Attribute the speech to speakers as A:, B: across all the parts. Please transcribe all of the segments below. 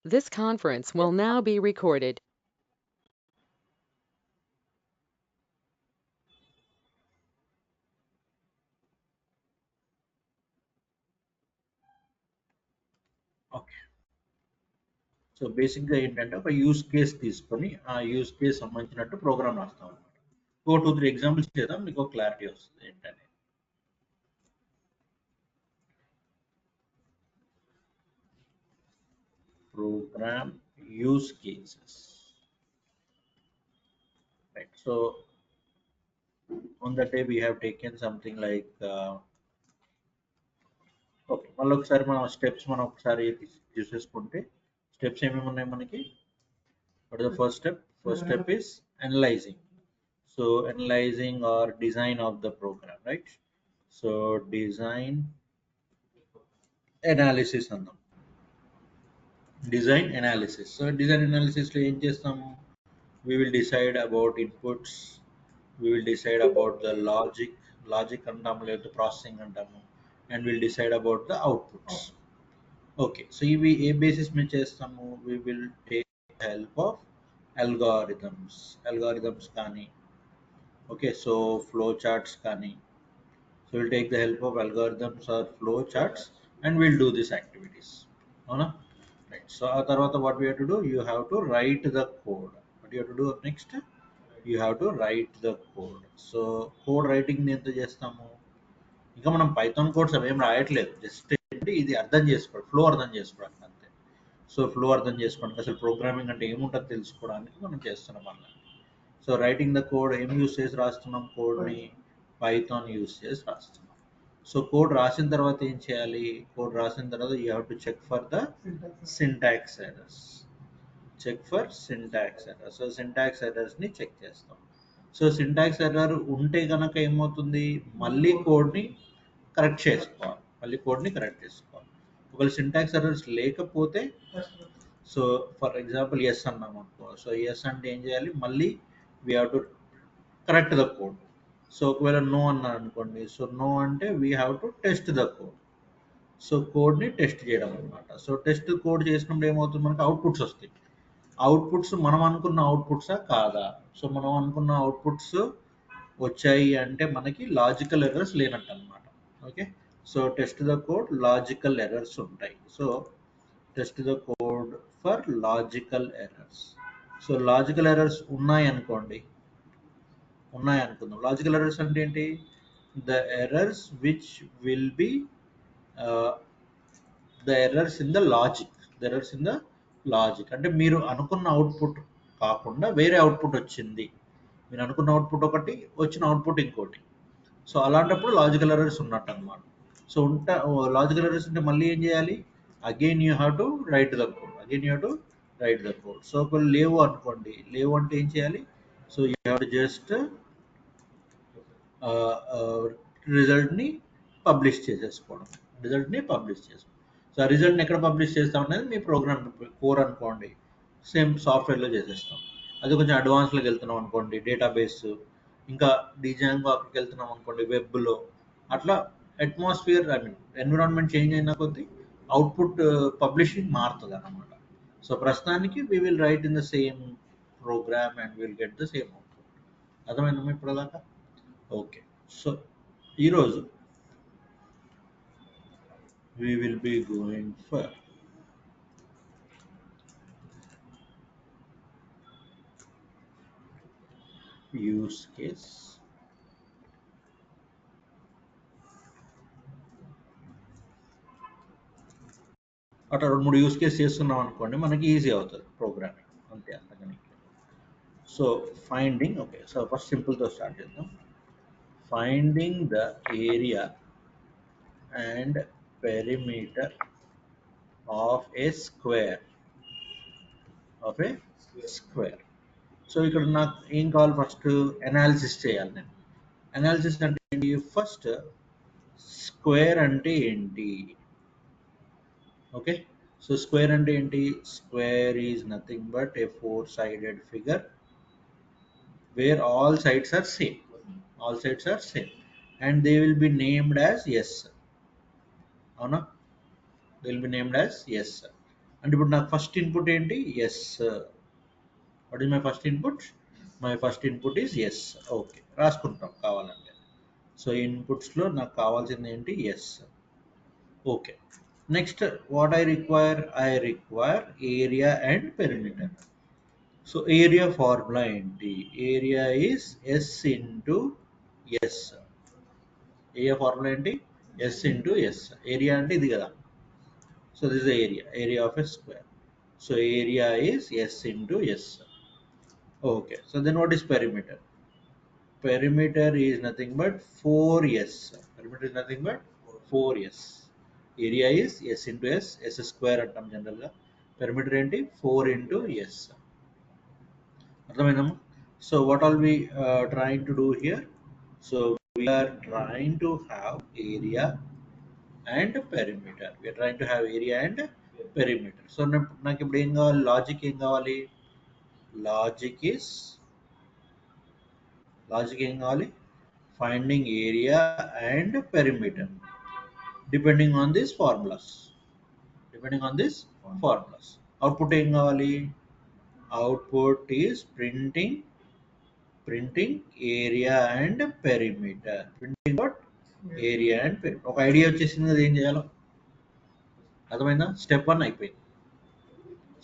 A: This conference will now be recorded.
B: Okay. So బేసిక్‌గా ఏంటంటే ఒక యూజ్ కేస్ తీసుకొని, ఆ యూజ్ కేస్ సంబంధించినట్టు ప్రోగ్రామ్ రాస్తాం అన్నమాట. 2, 3 ఎగ్జాంపుల్స్ చేద్దాం. మీకు క్లారిటీ వస్తది ఏంటని. Program use cases. Right. So on that day we have taken something like okay. మళ్ళొకసారి మనం స్టెప్స్ మనం ఒకసారి చూసేసుకుంటే స్టెప్స్ ఏమేమి ఉన్నాయి మనకి? What is the first step? First step is analyzing. So analyzing or design of the program, right? So design analysis అన్నాం. Design analysis. So design analysis లో ఏం చేస్తాము? We will decide about inputs. We will decide about the logic అంటాము లేదా processing అంటాము. And we'll decide about the outputs. Okay. So ఇవి ఏ basis మీద చేస్తాము? We will take help of algorithms కానీ, okay, so flow charts కానీ. So we'll take the help of algorithms or flow charts and we'll do these activities. అవునా? Right. So ఆ తర్వాత what we have to do? You have to write the code. What you have to do next? You have to write the code. So code writing ఎంత చేస్తాము? ఇంకా మనం Python codes అవేం రాయట్లేదు. Just ఏంటి ఇది అర్థం చేసుకోవడం, ఫ్లో అర్థం చేసుకోవడానికి అంతే. సో ఫ్లో అర్థం చేసుకోవడానికి అసలు ప్రోగ్రామింగ్ అంటే ఏముంటుందో తెలుసుకోవడానికి మనం చేస్తున్నాం అన్నమాట. సో రైటింగ్ ద కోడ్ ఏం యూస్ చేసి రాస్తున్నాం? కోడ్ని పైథాన్ యూస్ చేసి రాస్తున్నాం. సో కోడ్ రాసిన తర్వాత ఏం చేయాలి? కోడ్ రాసిన తర్వాత you have to check for the syntax errors. Check for syntax error. So syntax ఎర్రర్స్ని చెక్ చేస్తాం. సో సింటాక్స్ ఎర్రర్ ఉంటే కనుక ఏమవుతుంది? మళ్ళీ కోడ్ని కరెక్ట్ చేసుకోవాలి. మళ్ళీ కోడ్ని కరెక్ట్ చేసుకోవాలి. ఒకవేళ సింటాక్స్ ఎర్రర్స్ లేకపోతే, సో ఫర్ ఎగ్జాంపుల్ ఎస్ అన్నాం అనుకో. సో ఎస్ అంటే ఏం చేయాలి? మళ్ళీ we have to correct the code. So ఒకవేళ నో అన్నాను అనుకోండి. సో నో అంటే we have to test the code. So కోడ్ని టెస్ట్ చేయడం అనమాట. సో టెస్ట్ కోడ్ చేసినప్పుడు ఏమవుతుంది? మనకి అవుట్పుట్స్ వస్తాయి. అవుట్పుట్స్ మనం అనుకున్న అవుట్పుట్సా కాదా? సో మనం అనుకున్న అవుట్పుట్స్ వచ్చాయి అంటే మనకి లాజికల్ ఎర్రర్స్ లేనట్టు అనమాట. Okay. So test the code, logical errors ఉంటాయి. So test the code for logical errors. So logical errors ఉన్నాయనుకుందాం. లాజికల్ ఎర్రర్స్ అంటే ఏంటి? The errors which will be the errors in the logic. The errors in the logic అంటే మీరు అనుకున్న output కాకుండా వేరే output వచ్చింది. మీరు అనుకున్న అవుట్పుట్ ఒకటి, వచ్చిన అవుట్పుట్ ఇంకోటి. సో అలాంటప్పుడు లాజికల్ ఎర్రర్స్ ఉన్నట్టు అనమాట. సో లాజికల్ ఎర్రర్స్ ఉంటే మళ్ళీ ఏం చేయాలి? Again you have to write the code. Again you have to write the code. So ఒకవేళ లేవు అనుకోండి. లేవు అంటే ఏం చేయాలి? So you have to just రిజల్ట్ని పబ్లిష్ చేసేసుకోవడం. రిజల్ట్ని పబ్లిష్ చేసుకోవడం. సో ఆ రిజల్ట్ని ఎక్కడ పబ్లిష్ చేస్తాం అనేది మీ ప్రోగ్రామ్ కోర్ అనుకోండి. సేమ్ సాఫ్ట్వేర్లో చేసేస్తాం. అది కొంచెం అడ్వాన్స్లోకి వెళ్తున్నాం అనుకోండి, డేటాబేస్, ఇంకా డిజాంగోకి వెళ్తున్నాం అనుకోండి, వెబ్లో. అట్లా atmosphere, I mean environment change అయిన కొద్దీ అవుట్పుట్ పబ్లిషింగ్ మారుతుంది అన్నమాట. సో ప్రస్తుతానికి we will write in the same programme and will get the same output. అర్థమైందమ్మా ఇప్పుడు దాకా? ఓకే. సో ఈరోజు we will be going for use case. అట్లా 2, 3 యూస్ కేస్ చేస్తున్నాం అనుకోండి, మనకి ఈజీ అవుతుంది ప్రోగ్రామింగ్. అంతే, అంతకని. So finding, okay. So first సింపుల్తో స్టార్ట్ చేద్దాం. Finding the area and perimeter of a square. Of a square. So ఇక్కడ నాకు ఏం కావాలి? ఫస్ట్ అనాలిసిస్ చేయాలి నేను. అనాలిసిస్ అంటే ఏంటి? ఫస్ట్ స్క్వేర్ అంటే ఏంటి? ఓకే. సో స్క్వేర్ అంటే ఏంటి? Square is nothing but a four sided figure where all sides are same. All sides are same and they will be named as s. అవునా? They will be named as s. అంటే ఇప్పుడు నాకు first input ఏంటి? S. What is my first input? My first input is s. Okay, రాసుకుంటాం కావాలంటే. So ఇన్పుట్స్లో నాకు కావాల్సింది ఏంటి? S. Okay. Next what I require area and perimeter. So area formula ఏంటి? Area is s into s. Area formula ఏంటి? S into s. Area అంటే ఇది కదా. So this is area of a square. So area is s into s. Okay, so then what is perimeter? Perimeter is nothing but 4s. Perimeter is nothing but 4s. Area is s into s, s square అంటాం general గా. Perimeter ఏంటి? 4 into s. అర్థమైందమ్మా? So what are we trying to do here? So we are trying to have area and perimeter. We are trying to have area and perimeter. So నాకు ఇప్పుడు ఏం కావాలి? Logic ఏం కావాలి? Logic is logic ఏం కావాలి? Finding area and perimeter depending on this formulas. Depending on this formulas. Output ఏం కావాలి? Output is printing area and perimeter. Printing what? Area and perimeter. ఒక ఐడియా వచ్చేసింది కదా ఏం చేయాలో. అర్థమైందా? స్టెప్ 1 అయిపోయింది.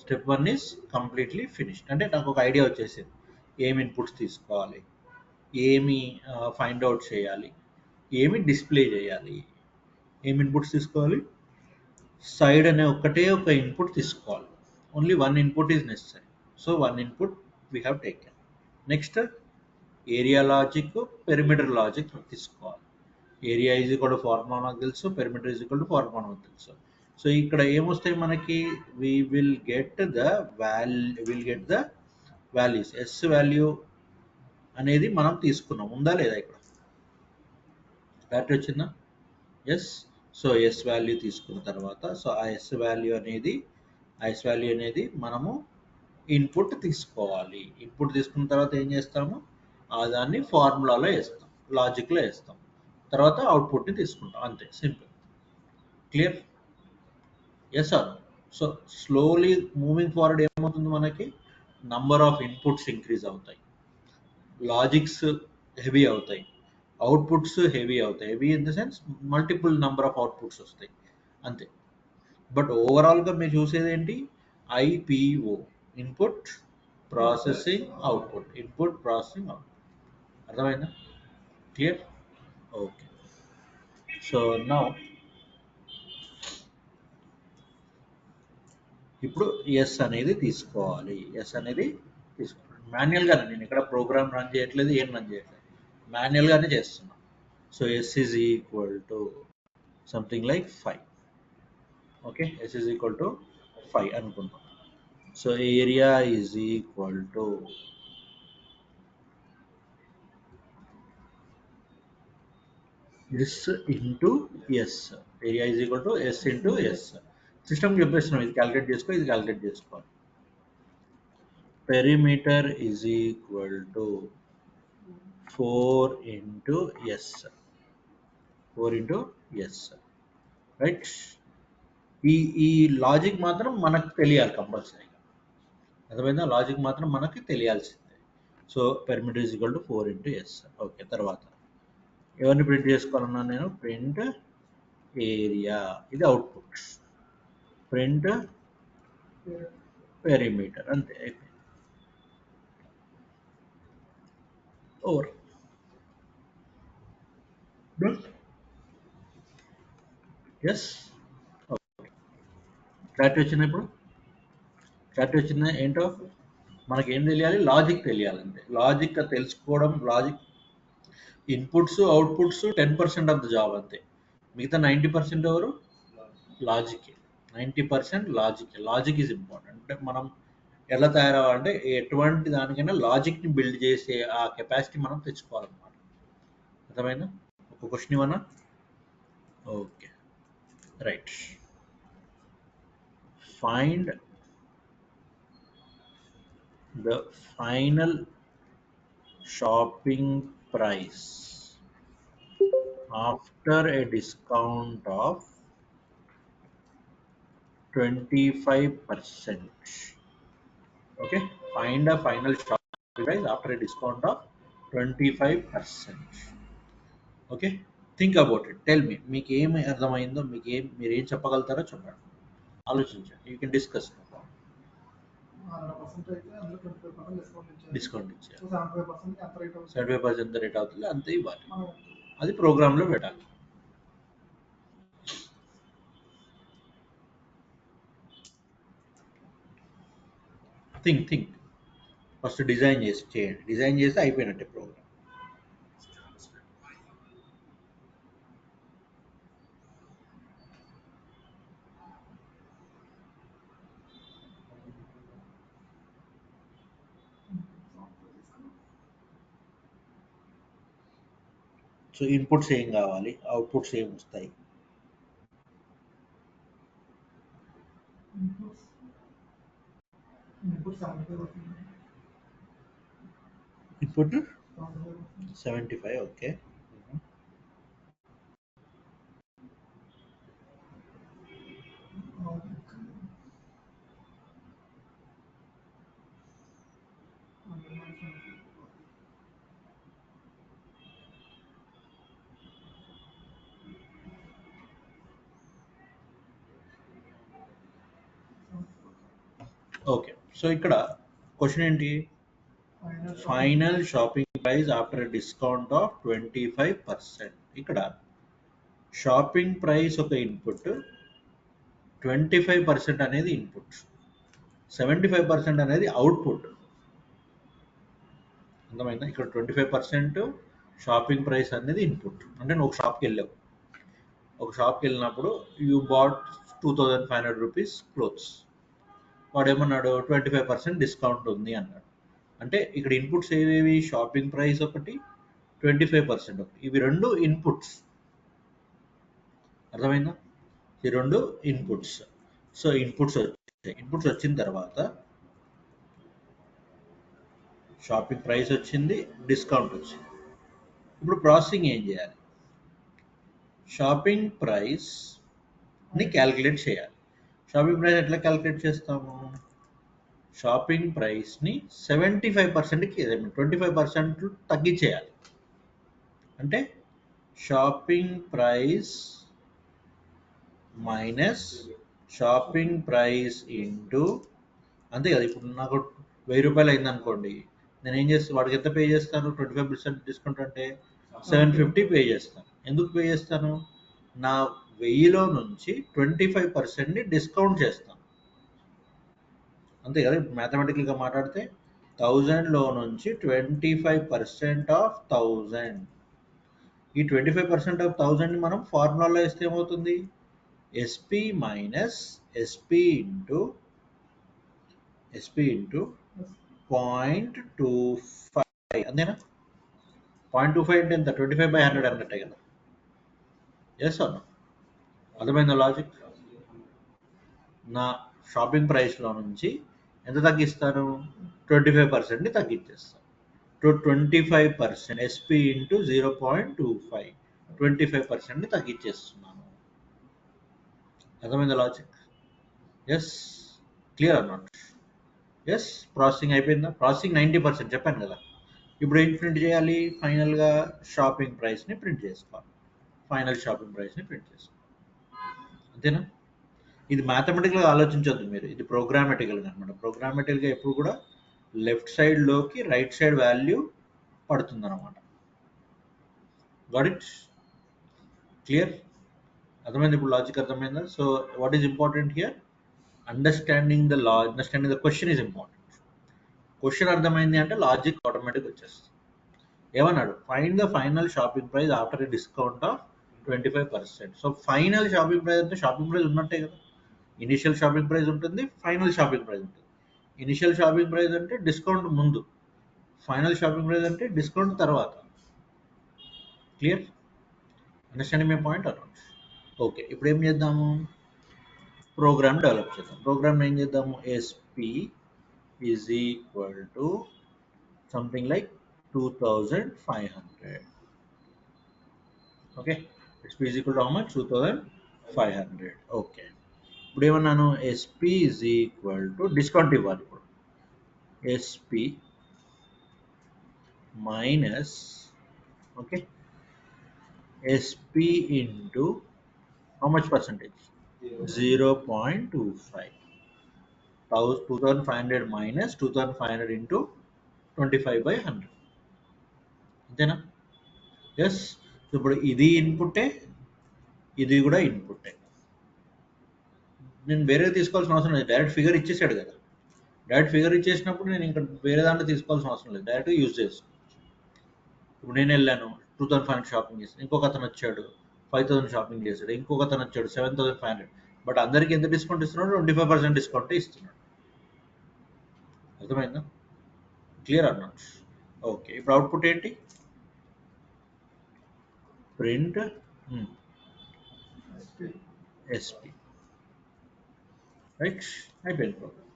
B: Step 1 is completely finished. అంటే నాకు ఒక ఐడియా వచ్చేసింది. ఏమి ఇన్పుట్స్ తీసుకోవాలి, ఏమి ఫైండ్ అవుట్ చేయాలి, ఏమి డిస్ప్లే చేయాలి. ఏమి ఇన్పుట్స్ తీసుకోవాలి? సైడ్ అనే ఒకటే ఒక ఇన్పుట్ తీసుకోవాలి. Only one input is necessary. So one input we have taken. Next area logic, perimeter logic తీసుకోవాలి. Area is equal to formula నాకు తెలుసు, perimeter is equal to formula నాకు తెలుసు. సో ఇక్కడ ఏమొస్తాయి మనకి? We will get the values. S value అనేది మనం తీసుకున్నాం, ఉందా లేదా? ఇక్కడ క్లారిటీ వచ్చిందా? ఎస్. సో ఎస్ వాల్యూ తీసుకున్న తర్వాత, సో ఆ ఎస్ వాల్యూ అనేది మనము ఇన్పుట్ తీసుకోవాలి. ఇన్పుట్ తీసుకున్న తర్వాత ఏం చేస్తాము? దాన్ని ఫార్ములాలో వేస్తాం, లాజిక్లో వేస్తాం. తర్వాత అవుట్పుట్ని తీసుకుంటాం. అంతే, simple. Clear? Yes sir. So slowly moving forward ఏమవుతుంది మనకి? నంబర్ ఆఫ్ ఇన్పుట్స్ ఇంక్రీజ్ అవుతాయి, లాజిక్స్ హెవీ అవుతాయి, అవుట్పుట్స్ హెవీ అవుతాయి. Heavy in the sense multiple number of outputs వస్తాయి, అంతే. బట్ ఓవరాల్గా మీరు చూసేది ఏంటి? IPO, input processing output, input processing output. అర్థమైందా? క్లియర్? ఓకే. సో నౌ ఇప్పుడు ఎస్ అనేది తీసుకోవాలి. ఎస్ అనేది తీసుకోవాలి మాన్యువల్గానే. నేను ఇక్కడ ప్రోగ్రామ్ రన్ చేయట్లేదు, ఏం రన్ చేయట్లేదు, మాన్యువల్గానే చేస్తున్నాను. So s is equal to something like 5. Okay, s is equal to 5 అనుకుందాం. So area is equal to s into s. Area is equal to s into s. System చెప్పేస్తున్నాం, ఇది calculate చేసుకో, ఇది క్యాలిక్యులేట్ చేసుకోవాలి. Perimeter is equal to 4 into s. 4 into s. Right? ఈ logic మాత్రం మనకు తెలియాలి కంపల్సరీగా. అర్థమైందా? లాజిక్ మాత్రం మనకి తెలియాల్సిందే. So perimeter is equal to 4 into s. Okay, తర్వాత ఎవరిని ప్రింట్ చేసుకోవాలన్నా నేను? ప్రింట్ ఏరియా, ఇది అవుట్పుట్. ప్రింట్ పెరిమీటర్, అంతే, అయిపోయింది. ఓవర్. ఎస్. క్లారిటీ వచ్చిందా? ఇప్పుడు క్లారిటీ వచ్చిందా? ఏంటో మనకి ఏం తెలియాలి? లాజిక్ తెలియాలి, అంతే. లాజిక్ తెలుసుకోవడం, logic inputs outputs 10% of the job, అంతే. మిగతా 90% ఎవరు? Logic. 90% logic. Logic is important. అంటే మనం ఎలా తయారవ్వాలంటే ఎటువంటి దానికైనా లాజిక్ని బిల్డ్ చేసే ఆ కెపాసిటీ మనం తెచ్చుకోవాలన్నమాట. అర్థమైందా? ఒక క్వశ్చన్ ఇవ్వనా? Okay, right. Find the final shopping price after a discount of 25%. Okay, find a final shopping price after a discount of 25%. Okay, think about it, tell me, మీకు ఏమి అర్థమైందో, మీరు ఏం చెప్పగలుగుతారో చెప్పండి, ఆలోచించండి, యూ కెన్ డిస్కస్. డిస్కౌంట్ ఇచ్చారు, 75% ఎంత rate అవుతుంది అంతే ఇవ్వాలి, అది ప్రోగ్రాంలో పెట్టాలి. థింక్ ఫస్ట్ డిజైన్ చేయండి, డిజైన్ చేస్తే అయిపోయినట్టే ప్రోగ్రామ్. సో ఇన్పుట్స్ ఏం కావాలి, అవుట్పుట్స్ ఏం వస్తాయి? Input 75, okay. ఓకే, సో ఇక్కడ క్వశ్చన్ ఏంటి? Final shopping price after discount of 25%. ఇక్కడ షాపింగ్ ప్రైస్ ఒక ఇన్పుట్, 25% అనేది ఇన్పుట్, 75% అనేది అవుట్పుట్. అర్థమైందా? ఇక్కడ 25% షాపింగ్ ప్రైస్ అనేది ఇన్పుట్. అంటే నువ్వు ఒక షాప్కి వెళ్ళావు, ఒక షాప్కి వెళ్ళినప్పుడు యూ బాట్ 2500 రూపీస్ క్లోత్స్, వాడు ఏమన్నాడు 25% డిస్కౌంట్ ఉంది అన్నాడు. అంటే ఇక్కడ ఇన్పుట్స్ ఏవేవి? షాపింగ్ ప్రైస్ ఒకటి, 25% ఒకటి, ఇవి రెండు ఇన్పుట్స్. అర్థమైందా? ఈ రెండు ఇన్పుట్స్. సో ఇన్పుట్స్ వచ్చిన తర్వాత షాపింగ్ ప్రైస్ వచ్చింది, డిస్కౌంట్ వచ్చింది. ఇప్పుడు ప్రాసెసింగ్ ఏం చేయాలి? షాపింగ్ ప్రైస్ని క్యాలిక్యులేట్ చేయాలి. షాపింగ్ ప్రైస్ ఎట్లా క్యాలిక్యులేట్ చేస్తాము? షాపింగ్ ప్రైస్ని 75%కి 25% తగ్గించేయాలి. అంటే shopping price minus shopping price into, అంతే కదా. ఇప్పుడు నాకు 1000 రూపాయలు అయింది అనుకోండి, నేను ఏం చేస్తాను, వాడికి ఎంత పే చేస్తాను? 25% డిస్కౌంట్ అంటే 750 పే చేస్తాను. ఎందుకు పే చేస్తాను? నా 1000లో నుంచి 25%ని డిస్కౌంట్ చేస్తాను, అంతే కదా. ఇప్పుడు మ్యాథమెటికల్గా మాట్లాడితే 1000లో నుంచి 25% ఆఫ్ 1000, ఈ 25% ఆఫ్ 1000ని మనం ఫార్ములాలో వేస్తే ఏమవుతుంది? ఎస్పి మైనస్ ఎస్పి ఇంటూ 0.25, అంతేనా? 0.25 అంటే ఎంత? 25/100 అన్నట్టే కదా. ఎస్ అన్న, అర్థమైందా లాజిక్? నా షాపింగ్ ప్రైస్లో నుంచి ఎంత తగ్గిస్తాను? 25%ని తగ్గించేస్తాను. 25% ఎస్పి ఇంటూ 0.25, 25%ని తగ్గించేస్తున్నాను. అర్థమైందా లాజిక్? ఎస్, క్లియర్ అన్నమాట. ఎస్, ప్రాసెసింగ్ అయిపోయిందా? ప్రాసెసింగ్ 90% చెప్పాను కదా. ఇప్పుడు ఏం ప్రింట్ చేయాలి? ఫైనల్గా షాపింగ్ ప్రైస్ని ప్రింట్ చేసుకోవాలి, ఫైనల్ షాపింగ్ ప్రైస్ని ప్రింట్ చేసుకోవాలి, అంతేనా? ఇది మ్యాథమెటికల్గా ఆలోచించొద్దు మీరు, ఇది ప్రోగ్రామెటికల్గా అనమాట. ప్రోగ్రామెటికల్గా ఎప్పుడు కూడా లెఫ్ట్ సైడ్లోకి రైట్ సైడ్ వాల్యూ పడుతుంది అనమాట. Got it? క్లియర్? అర్థమైంది ఇప్పుడు? లాజిక్ అర్థమైందా? So what is important here? Understanding the question is important. Question అర్థమైంది అంటే లాజిక్ ఆటోమేటిక్ వచ్చేస్తుంది. ఏమన్నాడు? Find the final shopping price after a discount of 25%. So final shopping price అంటే షాపింగ్ ప్రైస్ ఉన్నట్టే కదా. ఇనిషియల్ షాపింగ్ ప్రైస్ ఉంటుంది, final shopping price ఉంటుంది. Initial shopping price అంటే డిస్కౌంట్ ముందు, ఫైనల్ షాపింగ్ ప్రైస్ అంటే డిస్కౌంట్ తర్వాత. క్లియర్? అండర్స్టాండింగ్ మై పాయింట్ అన్నమాట. ఓకే, ఇప్పుడు ఏం చేద్దాము? ప్రోగ్రామ్ డెవలప్ చేద్దాం. ప్రోగ్రామ్ ఏం చేద్దాము? SP is equal to something like 2500. Okay, SP is equal to how much? 2500. Okay, ఇప్పుడు ఏమన్నాను, SP is equal to discount ఇవ్వాలి. ఇప్పుడు SP minus, okay, SP into how much percentage, 0.25, 2500 minus 2500 into 25/100, అంతేనా? Yes. ఇప్పుడు ఇది ఇన్పుట్టే, ఇది కూడా ఇన్పుట్టే. నేను వేరే తీసుకోవాల్సిన అవసరం లేదు, డైరెక్ట్ ఫిగర్ ఇచ్చేసాడు కదా. డైరెక్ట్ ఫిగర్ ఇచ్చేసినప్పుడు నేను ఇంకా వేరే దాంట్లో తీసుకోవాల్సిన అవసరం లేదు, డైరెక్ట్గా యూజ్ చేసుకోవచ్చు. ఇప్పుడు నేను వెళ్ళాను 2500 షాపింగ్ చేశాను, ఇంకొక అతను వచ్చాడు 5000 షాపింగ్ చేశాడు, ఇంకొక అతను వచ్చాడు 7500. బట్ అందరికి ఎంత డిస్కౌంట్ ఇస్తున్నాడు? 25% డిస్కౌంట్ ఇస్తున్నాడు. అర్థమైందా? క్లియర్ అన్నాడు. ఓకే, ఇప్పుడు అవుట్పుట్ ఏంటి? Print SP, right? అయిపోయింది ప్రోగ్రామ్.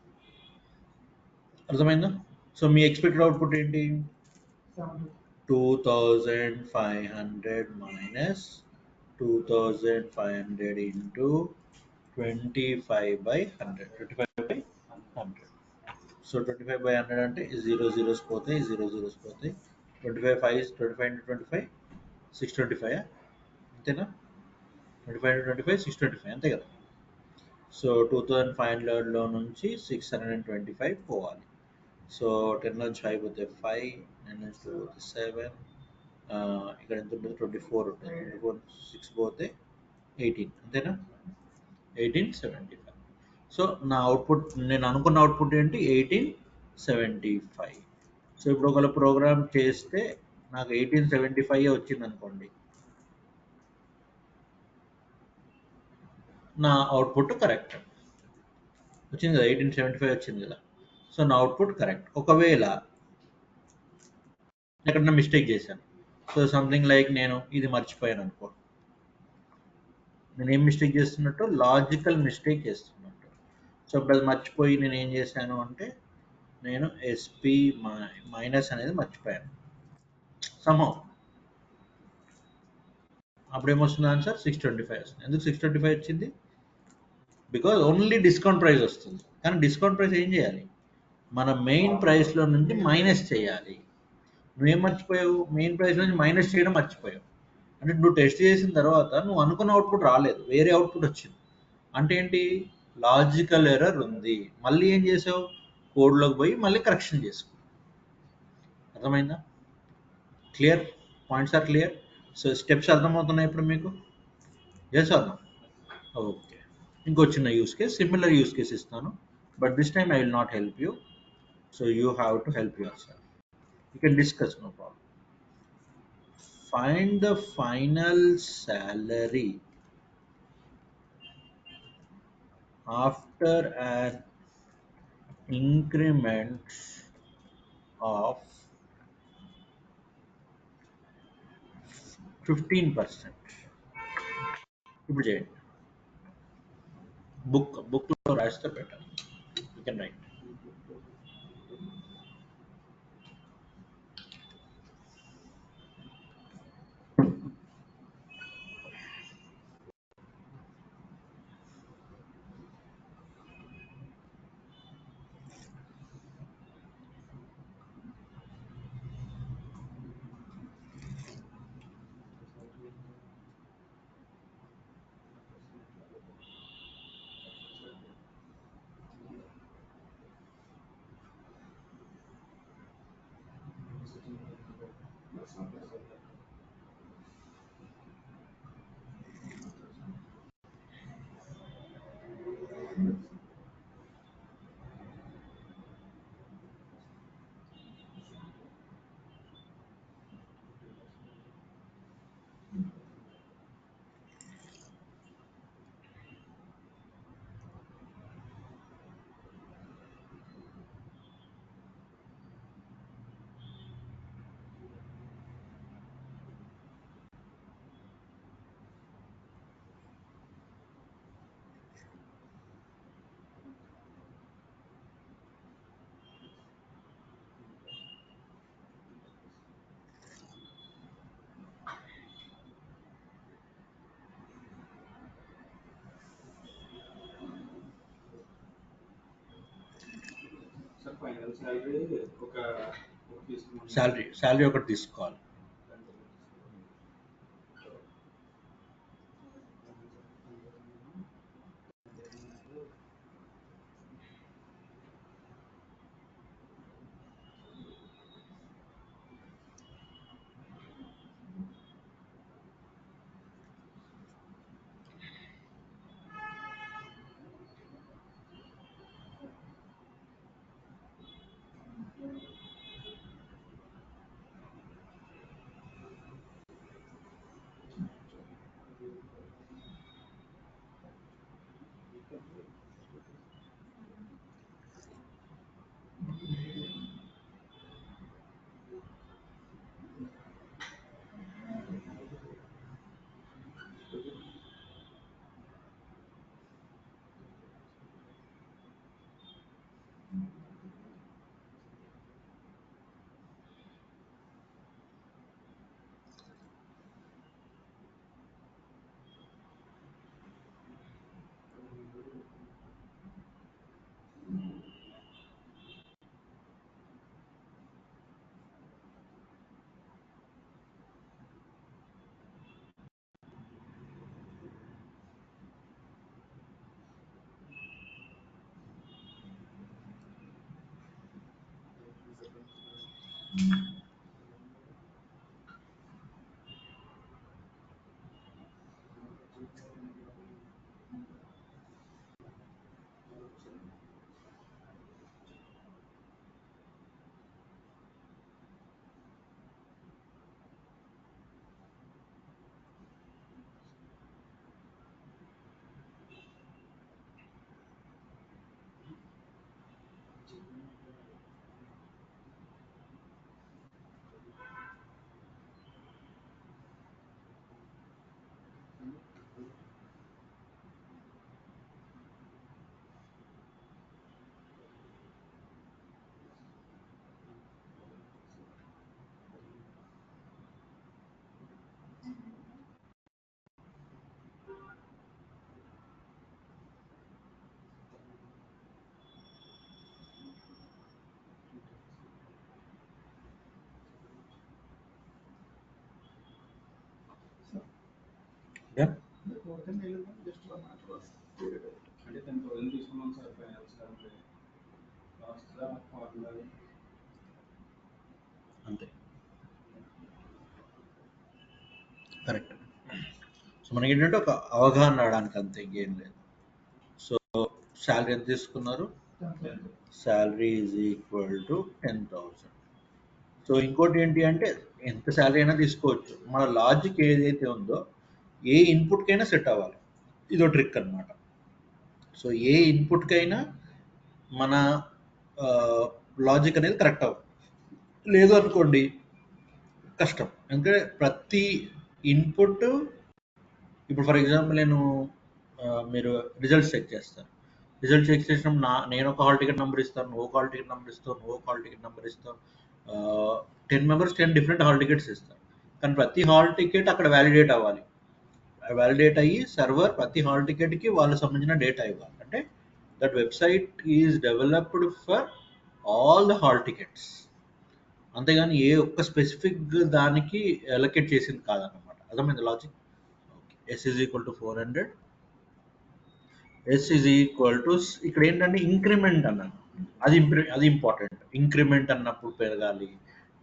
B: అర్థమైందా? సో మీ ఎక్స్పెక్టెడ్ అవుట్పుట్ ఏంటి? 2500 మైనస్ 2500 ఇంటూ 25/100, 25/100. సో 25/100 అంటే 0 zeros పోతాయి, 0 zeros పోతాయి. 25 into 25 625, అంతేనా? 25 into 25 625, అంతే కదా? సో 2500లో నుంచి 625 పోవాలి. సో 10 నుంచి 5 పోతే 5, 9 నుంచి 2 పోతే 7, ఇక్కడ ఎంత ఉంటుంది? 24 ఉంటుంది. 24 6 పోతే 18, అంతేనా? 1875. సో నా అవుట్పుట్, నేను అనుకున్న అవుట్పుట్ ఏంటి? 1875. సో ఇప్పుడు ఒకవేళ ప్రోగ్రామ్ చేస్తే నాకు 1875 వచ్చింది అనుకోండి, నా అవుట్పుట్ కరెక్ట్ వచ్చింది కదా, 1875 వచ్చింది కదా. సో నా అవుట్పుట్ కరెక్ట్. ఒకవేళ ఎక్కడన్నా మిస్టేక్ చేశాను, సో సంథింగ్ లైక్ నేను ఇది మర్చిపోయాను అనుకో, నేను ఏం మిస్టేక్ చేస్తున్నట్టు, లాజికల్ మిస్టేక్ చేస్తున్నట్టు. సో ఇప్పుడు అది మర్చిపోయి నేను ఏం చేశాను అంటే, నేను ఎస్పి మైనస్ అనేది మర్చిపోయాను సమ్హౌ. అప్పుడు ఏమొస్తుంది ఆన్సర్? 625 వస్తుంది. ఎందుకు 625 వచ్చింది? బికాజ్ ఓన్లీ డిస్కౌంట్ ప్రైస్ వస్తుంది. కానీ డిస్కౌంట్ ప్రైస్ ఏం చేయాలి? మన మెయిన్ ప్రైస్లో నుంచి మైనస్ చేయాలి. నువ్వేం మర్చిపోయావు? మెయిన్ ప్రైస్ నుంచి మైనస్ చేయడం మర్చిపోయావు. అంటే నువ్వు టెస్ట్ చేసిన తర్వాత నువ్వు అనుకున్న అవుట్పుట్ రాలేదు, వేరే అవుట్పుట్ వచ్చింది. అంటే ఏంటి? లాజికల్ ఎర్రర్ ఉంది. మళ్ళీ ఏం చేసావు? కోడ్లోకి పోయి మళ్ళీ కరెక్షన్ చేసుకో. అర్థమైందా? Clear? Points are clear? So steps అర్థమవుతున్నాయి ఇప్పుడు మీకు? Yes or no? ఓకే. ఇంకో చిన్న use case, similar use case ఇస్తాను, but this time I will not help you. So you have to help yourself. You can discuss, no problem. Find the final salary after an increment of 15%. ఇప్పుడు చేయండి. బుక్లో రాస్తే better. You can write. Salary ఒకటి తీసుకోవాలి. Done? అంతే, correct. So మనకి ఏంటంటే ఒక అవగాహన రావడానికి అంతే, ఇంకేం లేదు. సో శాలరీ ఎంత తీసుకున్నారు? Salary is equal to 10,000. So ఇంకోటి ఏంటి అంటే ఎంత శాలరీ అయినా తీసుకోవచ్చు, మన లాజిక్ ఏదైతే ఉందో ఏ ఇన్పుట్కైనా సెట్ అవ్వాలి. ఇదో ట్రిక్ అన్నమాట. సో ఏ ఇన్పుట్కైనా మన లాజిక్ అనేది కరెక్ట్ అవ్వాలి. లేదు అనుకోండి కష్టం. ఎందుకంటే ప్రతి ఇన్పుట్, ఇప్పుడు ఫర్ ఎగ్జాంపుల్ నేను మీరు రిజల్ట్స్ చెక్ చేస్తారు. రిజల్ట్ చెక్ చేసినప్పుడు నేను ఒక హాల్ టికెట్ నెంబర్ ఇస్తాను, నువ్వు ఒక హాల్ టికెట్ నెంబర్ ఇస్తావు, నువ్వు ఒక హాల్ టికెట్ నెంబర్ ఇస్తావు. 10 మెంబర్స్ 10 డిఫరెంట్ హాల్ టికెట్స్ ఇస్తారు. కానీ ప్రతి హాల్ టికెట్ అక్కడ వ్యాలిడేట్ అవ్వాలి. వ్యాలిడేట్ అయ్యి సర్వర్ ప్రతి హాల్ టికెట్కి వాళ్ళకి సంబంధించిన డేటా ఇవ్వాలి. అంటే that website is developed for all the hall tickets. అంతేగాని ఏ ఒక్క స్పెసిఫిక్ దానికి అలొకేట్ చేసింది కాదన్నమాట. అర్థమైంది logic? S is equal to 400. S is equal to ఇక్కడ ఏంటంటే ఇంక్రిమెంట్ అన్నాను, అది ఇంపార్టెంట్. ఇంక్రిమెంట్ అన్నప్పుడు పెరగాలి,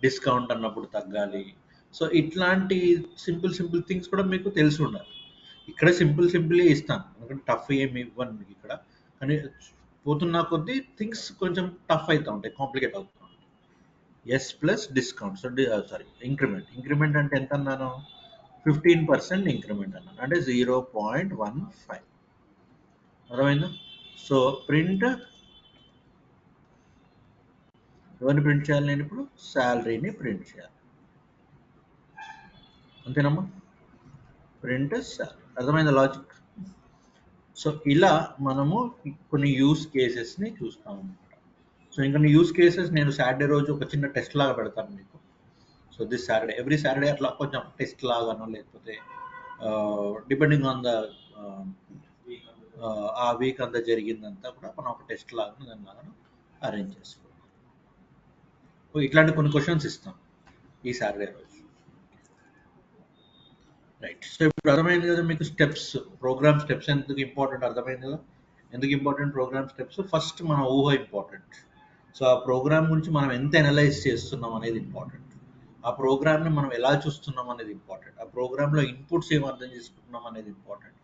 B: డిస్కౌంట్ అన్నప్పుడు తగ్గాలి. సో ఇట్లాంటి సింపుల్ థింగ్స్ కూడా మీకు తెలిసి ఉండాలి. ఇక్కడ సింపుల్ ఇస్తాను, ఎందుకంటే టఫ్ ఏమి ఇవ్వను మీకు ఇక్కడ. కానీ పోతున్న కొద్దీ థింగ్స్ కొంచెం టఫ్ అవుతూ ఉంటాయి, కాంప్లికేట్ అవుతూ ఉంటాయి. S plus discount. So sorry, increment అంటే ఎంత అన్నాను? 15% ఇంక్రిమెంట్ అన్నాను, అంటే 0.15. అర్థమైందా? సో ప్రింట్, ఎవరిని ప్రింట్ చేయాలి? నేను ఇప్పుడు శాలరీని ప్రింట్ చేయాలి. అంతేనమ్మా? Print salary. అర్థమైందా లాజిక్? సో ఇలా మనము కొన్ని యూస్ కేసెస్ని చూస్తాం అనమాట. సో ఇంకా యూస్ కేసెస్ నేను సాటర్డే రోజు ఒక చిన్న టెస్ట్ లాగా పెడతాను మీకు. So this Saturday, every Saturday అట్లా కొంచెం టెస్ట్ లాగానో, లేకపోతే డిపెండింగ్ ఆన్ ద ఆ వీక్ అంతా జరిగిందంతా కూడా మనం ఒక టెస్ట్ లాగా దాని లాగా అరేంజ్ చేసుకోవాలి. ఇట్లాంటి కొన్ని క్వశ్చన్స్ ఇస్తాం ఈ సాటర్డే రోజు. రైట్. సో ఇప్పుడు అర్థమైంది కదా మీకు స్టెప్స్, ప్రోగ్రామ్ స్టెప్స్ ఎందుకు ఇంపార్టెంట్ అర్థమైంది కదా. ఎందుకు ఇంపార్టెంట్ ప్రోగ్రామ్ స్టెప్స్? ఫస్ట్ మన ఊహ ఇంపార్టెంట్. సో ఆ ప్రోగ్రామ్ గురించి మనం ఎంత అనలైజ్ చేస్తున్నాం అనేది ఇంపార్టెంట్. ఆ ప్రోగ్రామ్ని మనం ఎలా చూస్తున్నాం అనేది ఇంపార్టెంట్. ఆ ప్రోగ్రాంలో ఇన్పుట్స్ ఏం అర్థం చేసుకుంటున్నాం అనేది ఇంపార్టెంట్.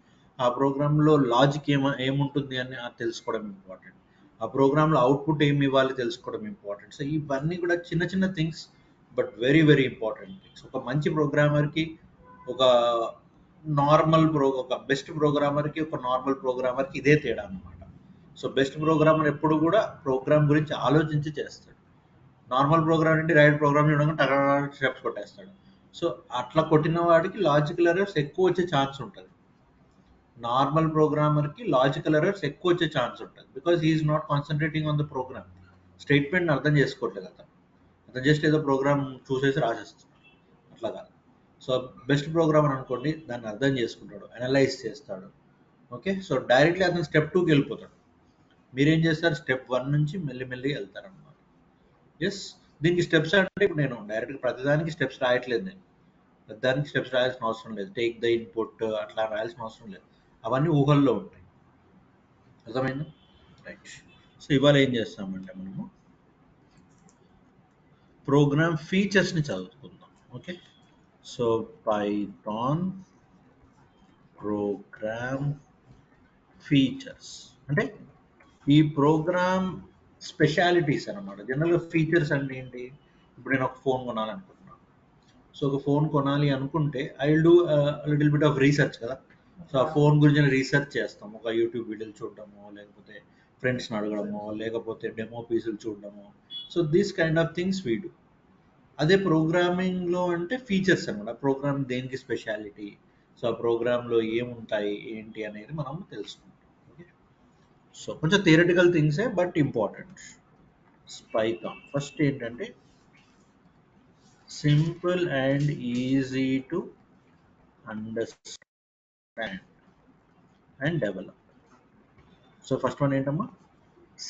B: ఆ ప్రోగ్రాంలో లాజిక్ ఏముంటుంది అని తెలుసుకోవడం ఇంపార్టెంట్. ఆ ప్రోగ్రాంలో అవుట్పుట్ ఏమి ఇవ్వాలి తెలుసుకోవడం ఇంపార్టెంట్. సో ఇవన్నీ కూడా చిన్న చిన్న things, but very very important things. ఒక మంచి ప్రోగ్రామర్కి ఒక ఒక బెస్ట్ ప్రోగ్రామర్కి ఒక నార్మల్ ప్రోగ్రామర్కి ఇదే తేడా అనమాట. సో బెస్ట్ ప్రోగ్రామర్ ఎప్పుడు కూడా ప్రోగ్రామ్ గురించి ఆలోచించి చేస్తాడు. నార్మల్ ప్రోగ్రామ్ అంటే రైట్ ప్రోగ్రామ్ చూడగానే టక స్టెప్స్ కొట్టేస్తాడు. సో అట్లా కొట్టిన వాడికి లాజికల్ ఎర్రర్స్ ఎక్కువ వచ్చే ఛాన్స్ ఉంటుంది. నార్మల్ ప్రోగ్రామర్కి లాజికల్ ఎర్రర్స్ ఎక్కువ వచ్చే ఛాన్స్ ఉంటుంది, because he's not concentrating on the program. Statement అర్థం చేసుకోవట్లేదు అతను. అతను జస్ట్ ఏదో ప్రోగ్రామ్ చూసేసి రాసేస్తున్నాడు. అట్లా కాదు. సో బెస్ట్ ప్రోగ్రామర్ అనుకోండి, దాన్ని అర్థం చేసుకుంటాడు, అనలైజ్ చేస్తాడు. ఓకే, సో డైరెక్ట్లీ అతను స్టెప్ 2కి వెళ్ళిపోతాడు. మీరేం చేస్తారు, స్టెప్ 1 నుంచి మెల్లి వెళ్తారనమాట. ఎస్, దీనికి స్టెప్స్ అంటే ఇప్పుడు నేను డైరెక్ట్గా ప్రతిదానికి స్టెప్స్ రాయట్లేదు. నేను ప్రతిదానికి స్టెప్స్ రాయాల్సిన అవసరం లేదు. టేక్ ద ఇన్పుట్ అట్లా రాయాల్సిన అవసరం లేదు. అవన్నీ ఊహల్లో ఉంటాయి. అర్థమైందా? రైట్. సో ఇవాళ ఏం చేస్తామంటే మనము ప్రోగ్రామ్ ఫీచర్స్ని చదువుకుందాం. Okay, so Python program features అంటే ఈ ప్రోగ్రామ్ స్పెషాలిటీస్ అనమాట. జనరల్గా ఫీచర్స్ అంటే ఏంటి? ఇప్పుడు నేను ఒక ఫోన్ కొనాలనుకుంటున్నాను. సో ఒక ఫోన్ కొనాలి అనుకుంటే I will do little bit of research కదా. సో ఆ ఫోన్ గురించి రీసెర్చ్ చేస్తాం. ఒక యూట్యూబ్ వీడియోలు చూడడము, లేకపోతే ఫ్రెండ్స్ని అడగడము, లేకపోతే డెమో పీసులు చూడడము. So these kind of things we do. అదే ప్రోగ్రామింగ్లో అంటే ఫీచర్స్ అనమాట. ప్రోగ్రామ్ దేనికి స్పెషాలిటీ, సో ఆ ప్రోగ్రాంలో ఏముంటాయి ఏంటి అనేది మనం తెలుసుకుంటాం. ఓకే, సో కొంచెం థియరటికల్ థింగ్సే బట్ ఇంపార్టెంట్. పైథాన్ ఫస్ట్ ఏంటంటే simple and easy to understand and develop. So first one ఏంటమ్మా,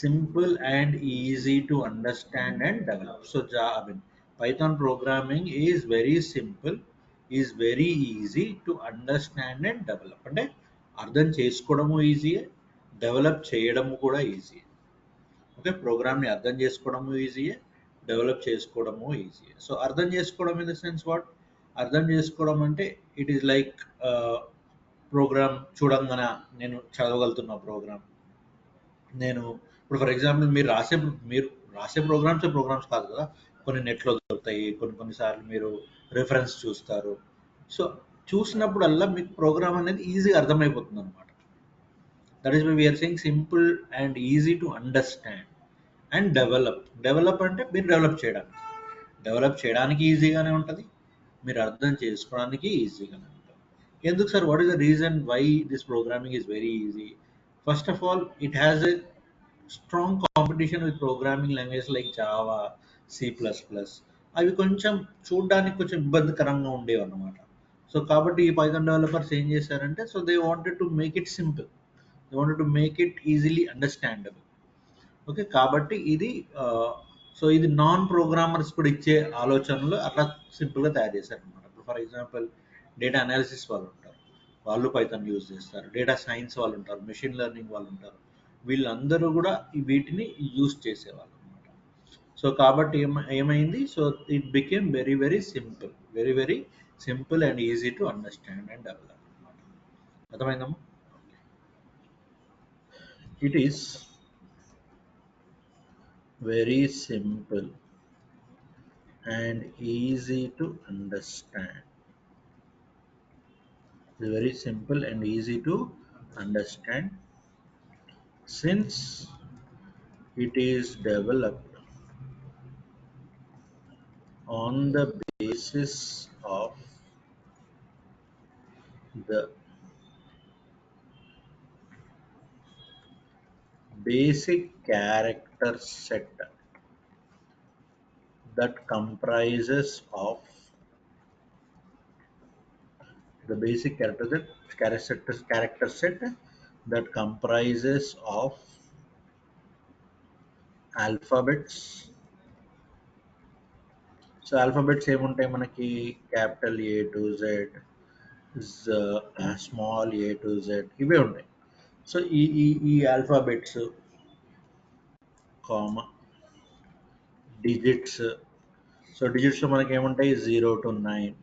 B: simple and easy to understand and develop. So Python programming is very simple, is very easy to understand and develop. అంటే అర్థం చేసుకోవడము ఈజీయే, develop చేయడము కూడా easy. Okay, ప్రోగ్రామ్ని అర్థం చేసుకోవడము ఈజీయే, develop చేసుకోవడము ఈజీయే. సో అర్థం చేసుకోవడం ఇన్ ద సెన్స్ వాట్? అర్థం చేసుకోవడం అంటే ఇట్ ఈస్ లైక్ ప్రోగ్రామ్ చూడంగానే నేను చదవగలుగుతున్న ప్రోగ్రామ్. నేను ఇప్పుడు ఫర్ ఎగ్జాంపుల్ మీరు రాసే ప్రోగ్రామ్స్ కాదు కదా. కొన్ని నెట్లో దొరుకుతాయి, కొన్నిసార్లు మీరు రిఫరెన్స్ చూస్తారు. సో చూసినప్పుడల్లా మీకు ప్రోగ్రామ్ అనేది ఈజీగా అర్థమైపోతుంది అనమాట. That is why we're saying simple and easy to understand and develop. Develop అంటే మీరు డెవలప్ చేయడానికి ఈజీగానే ఉంటుంది, మీరు అర్థం చేసుకోవడానికి ఈజీగానే ఉంటుంది. ఎందుకు sir, what is the reason why this programming is very easy? First of all, it has a strong competition with programming language like Java, C++. అవి కొంచెం చూడడానికి కొంచెం ఇబ్బందికరంగా ఉండేవి అన్నమాట. సో కాబట్టి ఈ పైథాన్ డెవలపర్స్ ఏం చేశారంటే, so they wanted to make it simple, they wanted to make it easily understandable. Okay, కాబట్టి ఇది సో ఇది నాన్ ప్రోగ్రామర్స్ కూడా ఇచ్చే ఆలోచనలు అట్లా సింపుల్గా తయారు చేశారనమాట. ఇప్పుడు ఫర్ ఎగ్జాంపుల్ డేటా అనాలిసిస్ వాళ్ళు ఉంటారు, వాళ్ళు పైథాన్ యూజ్ చేస్తారు. డేటా సైన్స్ వాళ్ళు ఉంటారు, మెషిన్ లెర్నింగ్ వాళ్ళు ఉంటారు. వీళ్ళందరూ కూడా వీటిని యూజ్ చేసేవాళ్ళు అనమాట. సో కాబట్టి ఏమైంది, so it became very very simple, very very simple and easy to understand and develop అనమాట. అర్థమైందమ్మా? It is very simple and easy to understand. It's very simple and easy to understand since it is developed on the basis of the basic character set that comprises of the basic character set that comprises of alphabets, alphabets ఏముంటాయి మనకి? Capital A to Z, small A to Z, ఇవే ఉంటాయి. So ఈ alphabets, comma, digits. So డిజిట్స్లో మనకి ఏముంటాయి? 0 to 9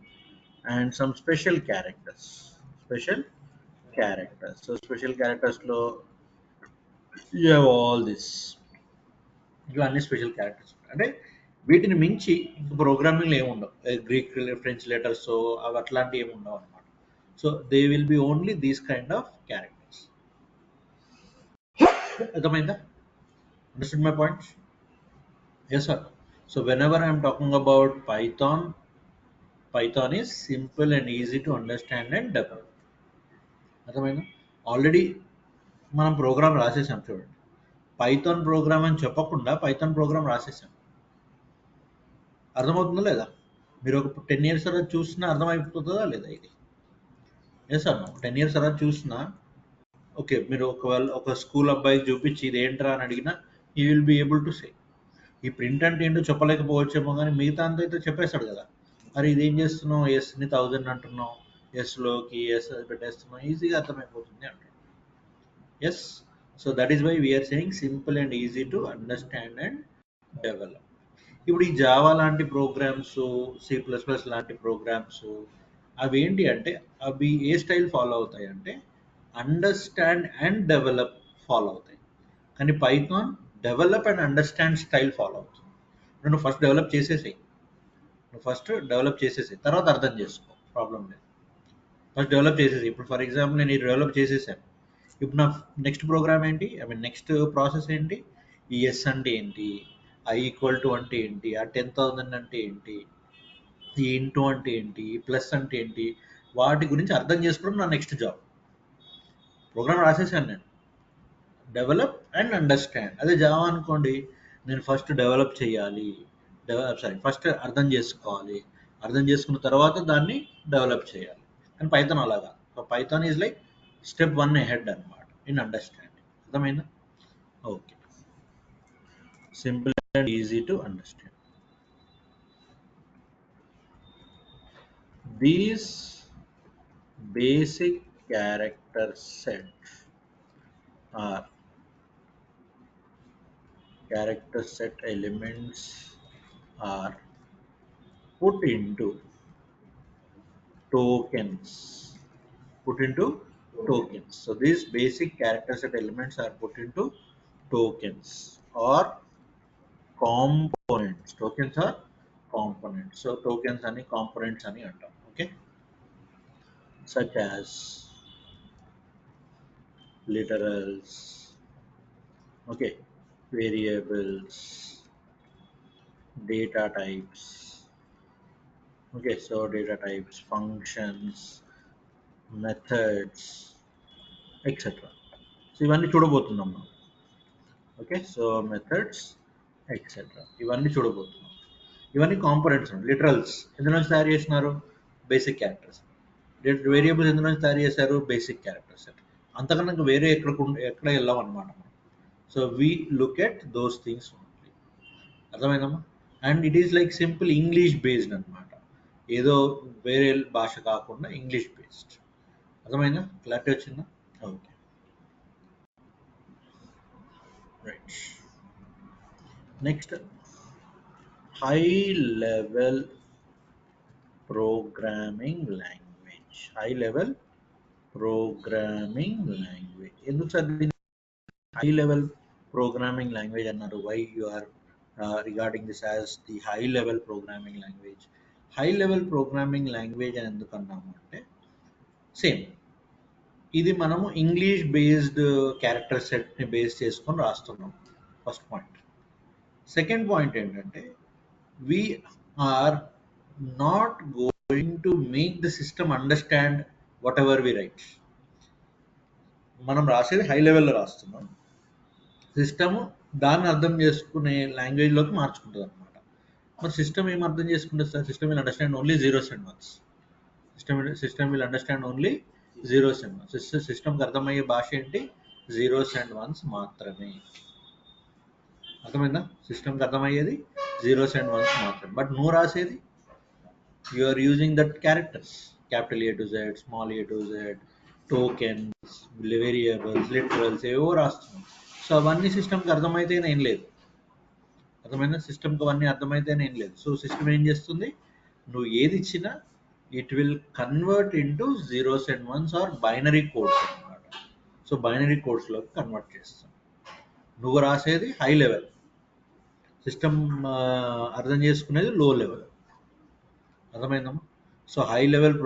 B: and some special characters. So special క్యారెక్టర్స్లో you have all this. ఇవన్నీ స్పెషల్ క్యారెక్టర్స్ అంటే వీటిని మించి ఇంక ప్రోగ్రామింగ్లో ఏముండవు. గ్రీక్, ఫ్రెంచ్ లెటర్స్ అవి అట్లాంటివి ఏమి ఉండవు అనమాట. So they will be only these kind of characters. అర్థమైందా? Understood my point? Yes, sir. So whenever I'm talking about Python is simple and easy to understand and develop. అర్థమైందా? Already మనం programme రాసేసాం చూడండి. Python program అని చెప్పకుండా Python program రాసేసాం. అర్థమవుతుందా లేదా? మీరు ఒక 10 years తర్వాత చూసినా అర్థమైపోతుందా లేదా ఇది? ఎస్ అన్న, 10 years తర్వాత చూసినా ఓకే, మీరు ఒకవేళ ఒక స్కూల్ అబ్బాయికి చూపించి ఇది ఏంట్రా అని అడిగినా you will be able to say. ఈ ప్రింట్ అంటే ఏంటో చెప్పలేకపోవచ్చేమో కానీ మిగతా అంతా అయితే చెప్పేస్తాడు కదా. మరి ఇదేం చేస్తున్నావు, ఎస్ని 1000 అంటున్నావు, ఎస్లోకి ఎస్ పెట్టేస్తున్నావు, ఈజీగా అర్థమైపోతుంది అంటాడు. Yes, so that is why we're saying simple and easy to understand and develop. ఇప్పుడు ఈ జావా లాంటి ప్రోగ్రామ్స్, C++ లాంటి ప్రోగ్రామ్స్ అవి ఏంటి అంటే అవి ఏ స్టైల్ ఫాలో అవుతాయి అంటే అండర్స్టాండ్ అండ్ డెవలప్ ఫాలో అవుతాయి. కానీ Python develop and understand style follow అవుతుంది. నువ్వు ఫస్ట్ డెవలప్ చేసేసాయి, తర్వాత అర్థం చేసుకో, ప్రాబ్లం లేదు. ఫస్ట్ డెవలప్ చేసేసి, ఇప్పుడు ఫర్ ఎగ్జాంపుల్ నేను ఇది డెవలప్ చేసేసాను. ఇప్పుడు నా నెక్స్ట్ ప్రోగ్రామ్ ఏంటి, నెక్స్ట్ ప్రాసెస్ ఏంటి, ఈ ఎస్ అంటే ఏంటి, I=2 అంటే ఏంటి, ఆ 10,000 అంటే ఏంటి, ఈ ఇంటూ అంటే ఏంటి, ఈ ప్లస్ అంటే ఏంటి, వాటి గురించి అర్థం చేసుకోవడం నా నెక్స్ట్ జాబ్. ప్రోగ్రామ్ రాసేసాను నేను, డెవలప్ అండ్ అండర్స్టాండ్. అదే జావా అనుకోండి, నేను ఫస్ట్ డెవలప్ చేయాలి, ఫస్ట్ అర్థం చేసుకోవాలి, అర్థం చేసుకున్న తర్వాత దాన్ని డెవలప్ చేయాలి. కానీ పైథాన్ అలాగా. Python is like step 1 ahead అనమాట ఇన్ అండర్స్టాండింగ్. అర్థమైందా? Okay, simple and easy to understand. These basic character sets are character set elements are put into tokens. So these basic character set elements are put into tokens or components. Tokens are components. So tokens ani components ani antam. Okay, such as literals, okay, variables, data types, okay, so data types, functions, methods, etc. So ఇవన్నీ చూడబోతున్నాం మనం. Okay, so methods etcetera ఇవన్నీ చూడబోతున్నాం. ఇవన్నీ components. Literals ఎందులో నుంచి తయారు చేసినారు? Basic characters. వేరియబుల్స్ ఎందులో నుంచి తయారు చేశారు? Basic characters. అంతకన్నా ఇంకా వేరే ఎక్కడ వెళ్ళాం అనమాట మనం. So we look at those things only. అర్థమైందమ్మా? And it is like simple English based అనమాట, ఏదో వేరే భాష కాకుండా ఇంగ్లీష్ బేస్డ్. అర్థమైందా? క్లారిటీ వచ్చిందా? Okay, right. Next, high level programming language. ఎందుకు సార్ దీన్ని హై లెవెల్ ప్రోగ్రామింగ్ లాంగ్వేజ్ అన్నారు? Why you are regarding this as the high level programming language? High level programming language అని ఎందుకు అన్నాము అంటే, సేమ్ ఇది మనము ఇంగ్లీష్ బేస్డ్ క్యారెక్టర్ సెట్ని బేస్ చేసుకొని రాస్తున్నాం, ఫస్ట్ పాయింట్. సెకండ్ పాయింట్ ఏంటంటే, we are not going to make the system understand whatever we write. మనం రాసేది హై లెవెల్లో రాస్తున్నాం, సిస్టమ్ దాన్ని అర్థం చేసుకునే లాంగ్వేజ్లోకి మార్చుకుంటుంది అనమాట. మరి సిస్టమ్ ఏం అర్థం చేసుకుంటుంది sir? System will understand only zeros and once. System will understand only zeros and once. సిస్టమ్కి అర్థమయ్యే భాష ఏంటి? జీరోస్ అండ్ వన్స్ మాత్రమే. అర్థమైందా? సిస్టమ్కి అర్థమయ్యేది జీరోస్ అండ్ వన్స్ మాత్రమే. బట్ నువ్వు రాసేది you are using that characters, capital A to Z, small a to Z, tokens, variables, literals ఏవో రాస్తున్నాం. సో అవన్నీ సిస్టమ్కి అర్థమైతే ఏం లేదు, అర్థమైనా? సిస్టమ్కి అవన్నీ అర్థమైతే ఏం లేదు. సో సిస్టమ్ ఏం చేస్తుంది, నువ్వు ఏది ఇచ్చినా it will convert into zeros and ones or binary codes అనమాట. సో బైనరీ కోడ్స్లోకి కన్వర్ట్ చేస్తాం. నువ్వు రాసేది హై లెవెల్, సిస్టమ్ అర్థం చేసుకునేది లో లెవెల్. అర్థమైందమ్మా? సో హై లెవెల్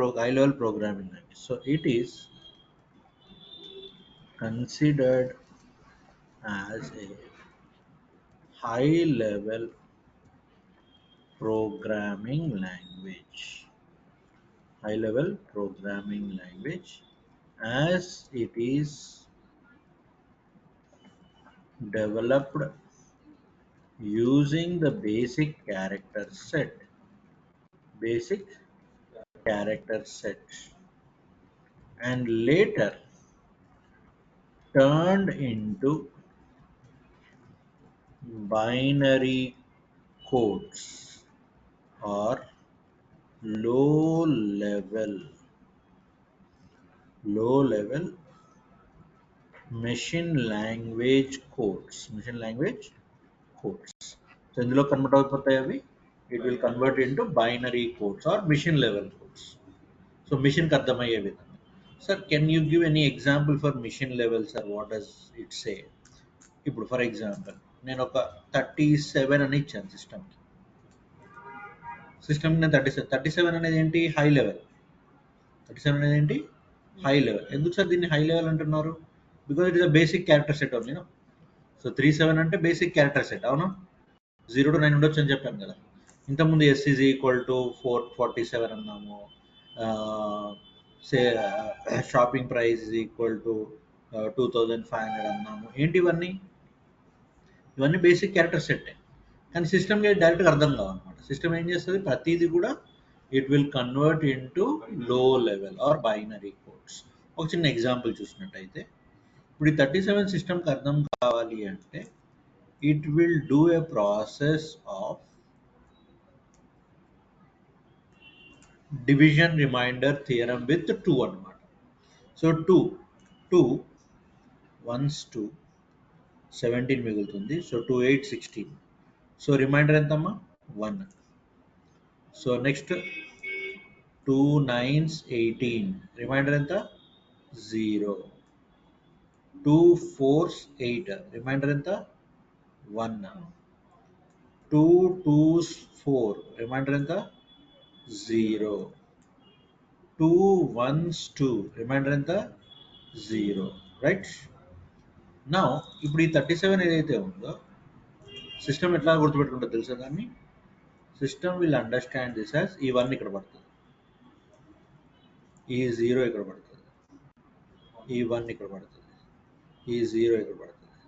B: ప్రోగ్రామింగ్ అండి. So it is considered as a high level programming language, high level programming language, as it is developed using the basic character set and later turned into binary codes or low level machine language codes. సో ఇందులో convert అయిపోతాయి అవి. It will convert into binary codes or machine level codes. So మిషన్కి అర్థమయ్యే విధంగా. Sir can you give any example for machine level sir, what does it say? ఇప్పుడు for example నేను ఒక 37 అని ఇచ్చాను సిస్టమ్కి. నేను 37 అనేది ఏంటి, హై లెవెల్. 37 అనేది ఏంటి, హై లెవెల్. ఎందుకు సార్ దీన్ని హై లెవెల్ అంటున్నారు? Because it is a basic character set only. So 37 అంటే బేసిక్ క్యారెక్టర్ సెట్, అవునా? 0 to 9 ఉండొచ్చు అని చెప్పాను కదా. ఇంతకుముందు S ఈజ్ ఈక్వల్ టు 447 అన్నాము. Say shopping price is equal to 2500 అన్నాము. ఏంటి ఇవన్నీ బేసిక్ క్యారెక్టర్ సెట్. కానీ సిస్టమ్కి డైరెక్ట్గా అర్థం కావన్నమాట. సిస్టమ్ ఏం చేస్తుంది, ప్రతిదీ కూడా ఇట్ విల్ కన్వర్ట్ ఇంటూ లో లెవెల్ ఆర్ బైనరీ కోడ్స్. ఒక చిన్న ఎగ్జాంపుల్ చూసినట్టయితే, ఇప్పుడు ఈ 37 సిస్టమ్కి అర్థం కావాలి అంటే it will do a process of division remainder theorem with 2 అన్నమాట. సో 2 1s 2 17 మిగులుతుంది. సో 2 8 16. సో రిమైండర్ ఎంతమ్మా, 1. సో నెక్స్ట్ 2 9s 18, రిమైండర్ ఎంత, 0. 2 4s 8, రిమైండర్ ఎంత, 1. 2 2s 4, రిమైండర్ ఎంత, 0. 2 1s 2, రిమైండర్ ఎంత, 0. రైట్. నా ఇప్పుడు ఈ 37 ఏదైతే ఉందో సిస్టమ్ ఎట్లా గుర్తుపెట్టుకుంటుందో తెలుసా? దాన్ని system will understand this as ఈ 1 ఇక్కడ పడుతుంది, ఈ 0 ఇక్కడ పడుతుంది, ఈ 1 ఇక్కడ పడుతుంది, ఈ 0 ఇక్కడ పడుతుంది,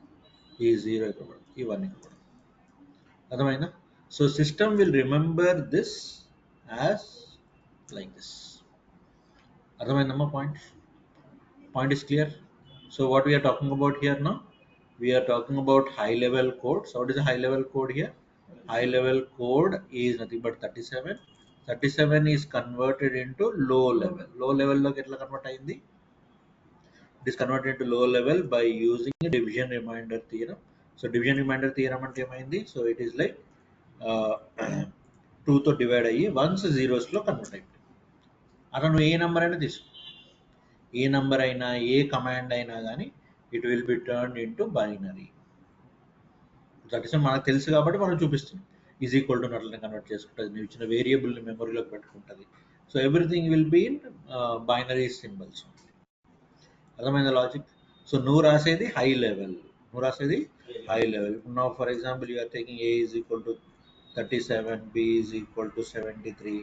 B: ఈ 0 ఇక్కడ పడుతుంది, ఈ 1 ఇక్కడ పడుతుంది. అర్థమైందా? So system will remember this as like this. అర్థమైందమ్మా? Point is clear. So what we are talking about here now, we are talking about high level code. So what is a high level code here? High level code is nothing but 37 is converted into low level lo ketla convert ayindi, it is converted into low level by using a division remainder theorem. So division remainder theorem ante emaindi, so it is like 2 తో divide అయ్యి once zeros లో convert అయిపోయింది. అలా నువ్వు ఏ number అయినా తీసుకో, ఏ number అయినా, ఏ command అయినా కానీ it will be turn into binary. That is మనకు తెలుసు కాబట్టి మనం చూపిస్తున్నాం. ఈజ్ ఈక్వల్ టు అట్లనే కన్వర్ట్ చేసుకుంటుంది, నువ్వు ఇచ్చిన వేరియబుల్ని మెమరీలోకి పెట్టుకుంటుంది. So everything will be in binary symbols. అర్థమైంది లాజిక్? సో నువ్వు రాసేది హై లెవెల్. ఇప్పుడు నా for example you're taking A is equal to 37, B is equal to 73,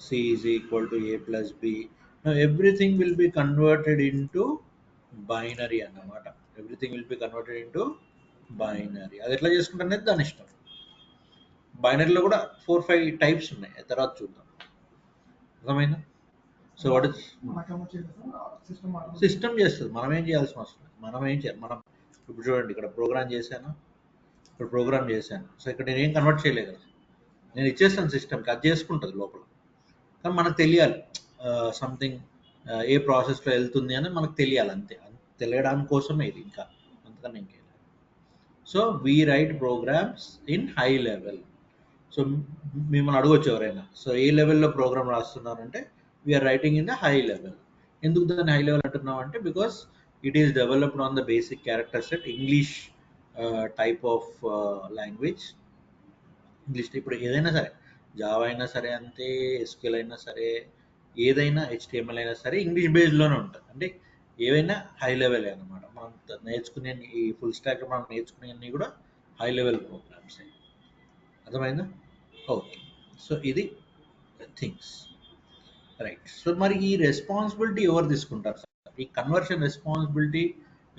B: C is equal to A plus B. Now everything will be converted into binary అన్నమాట. Everything will be converted into binary. అది ఎట్లా చేసుకుంటానేది దాని ఇష్టం. బైనరీలో కూడా 4-5 types ఉన్నాయి, తర్వాత చూద్దాం. అర్థమైందా? సో వాట్ ఇస్ సిస్టమ్ చేస్తుంది, మనం ఏం చేయాల్సిన అవసరం లేదు. మనం ఇప్పుడు చూడండి, ఇక్కడ ప్రోగ్రామ్ చేశాను. సో ఇక్కడ నేను ఏం కన్వర్ట్ చేయలేదు కదా, నేను ఇచ్చేస్తాను సిస్టమ్కి, అది చేసుకుంటుంది లోపల. కానీ మనకు తెలియాలి సంథింగ్ ఏ ప్రాసెస్లో వెళ్తుంది అని మనకు తెలియాలి అంతే. తెలియడానికి కోసమే ఇది, ఇంకా అంతకన్నా ఇంకేం లేదు. So we write programs in high level. So మిమ్మల్ని అడగొచ్చు ఎవరైనా, సో ఏ లెవెల్లో ప్రోగ్రామ్ రాస్తున్నారంటే we are writing in the high level. ఎందుకు దాన్ని హై లెవెల్ అంటున్నాం అంటే because it is developed on the basic character set English type of language. English ఇప్పుడు ఏదైనా సరే, జావా అయినా సరే అంతే, ఎస్క్యూఎల్ అయినా సరే, ఏదైనా హెచ్టిఎంఎల్ అయినా సరే ఇంగ్లీష్ బేస్డ్లోనే ఉంటుంది. అంటే ఏవైనా హై లెవెల్ అనమాట. మనం నేర్చుకునే ఈ ఫుల్ స్టాక్ మనం నేర్చుకునేవన్నీ కూడా హై లెవెల్ ప్రోగ్రామ్స్. అర్థమైందా? ఓకే. సో ఇది థింగ్స్, రైట్. సో మరి ఈ రెస్పాన్సిబిలిటీ ఎవరు తీసుకుంటారు సార్? ఈ కన్వర్షన్ రెస్పాన్సిబిలిటీ